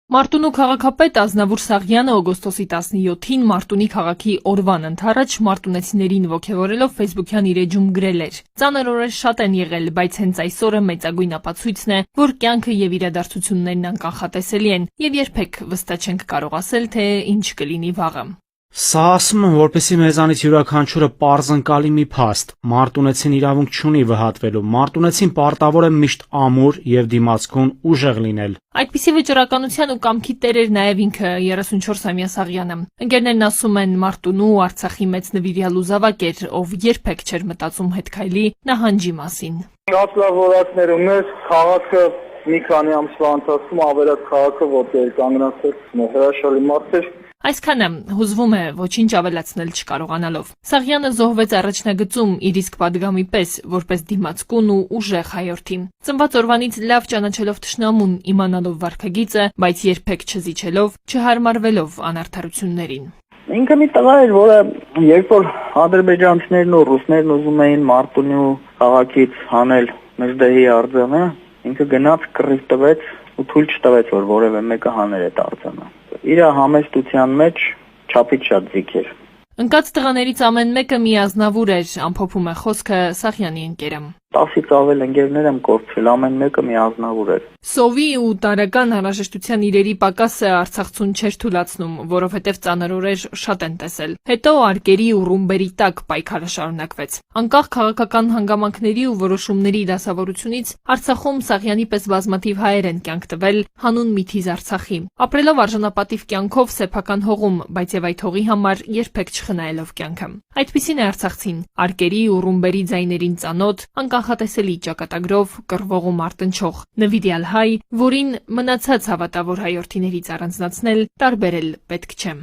Մարտունու քաղաքապետ Ազնավուր Սաղյանը օգոստոսի 17-ին Մարտունի քաղաքի օրվան ընդառաջ մարտունեցիներին ոգևորելով ֆեյսբուքյան իր էջում գրել էր. «Ծանր օրեր շատ են եղել, բայց հենց այս օրը մեծագույն ապացույցն է, որ կյանքը եւ իրադարձություններն անկանխատեսելի են եւ երբեք վստահ չենք կարող ասել, թե ինչ կլինի վաղը»։ Սա ասում եմ, որպեսզի մեզանից յուրաքանչյուրը պարզ ընկալի մի փաստ. Մարտունեցին իրավունք չունի վհատվելու, մարտունեցին պարտավոր է միշտ ամուր եւ դիմացկուն ուժեղ լինել։ Այդպիսի վճռականության ու կամքի տեր էր նաեւ ինքը 34-ամյա Սաղյանը։ Ընկերներն ասում են Մարտունու Արցախի մեծ նվիրյալ ու զավակ էր, ով երբեք չէր մտածում հետքայլի նահանջի մասին։ Ասլավորակներում էր քաղաքը մի քանի ամսվա ընթացքում ավերած քաղաքը որտեղ կանգնած էր հրաշալի մարդ էր։ Այսքանը հուզվում է ոչինչ ավելացնել չկարողանալով։ Սաղյանը զոհվեց առաջնագծում իր իսկ պատգամի պես, որպես դիմացկուն ու ուժեղ հայորդի։ Ծնված օրվանից լավ ճանաչելով թշնամուն, իմանալով վարքագիծը, բայց երբեք չզիջելով, չհարմարվելով անարդարություններին։ Ինքը մի տղա էր, որը երբ որ ադրբեջանցիներն ու ռուսներն ուզում էին Մարտունու քաղաքից հանել Մեջդեհի արձանը, ինքը գնաց կռիվ տվեց ու թույլ չտվեց, որ որևէ մեկը հաներ այդ արձանը։ Իր համեստության մեջ չափից շատ ձիգ էր։ Ընկած տղաներից ամեն մեկը մի Ազնավուր էր, ամփոփում է խոսքը Սաղյանի ընկերը։ 10-ից ավել ընկերներ եմ կորցրել, ամեն մեկը մի Ազնավուր էր։ Սովի ու տարական անհրաժեշտության իրերի պակասը Արցախցուն չէր թուլացնում, որովհետև ծանր օրեր շատ են տեսել։ Հետո արկերի ու ռումբերի տակ պայքարը շարունակվեց։ Անկախ քաղաքական հանգամանքների ու որոշումների դասավորությունից Արցախում Սաղյանի պես բազմաթիվ հայեր են կյանք տվել հանուն միթիզ Արցախի, ապրելով արժանապատիվ կյանքով սեփական հողում, բայց եւ այդ հողի համար երբեք չխնայելով կյանքը։ Այդպիսին է Արցախցին, արկերի ու ռումբերի ձայներին ծանոթ, անկանխատեսելի ճակատագրով կռվող ու մարտնչող, նվիրյալ հայ, որին մնացած հավատավոր հայորդիներից առանձնացնել, տարբերել պետք չէ։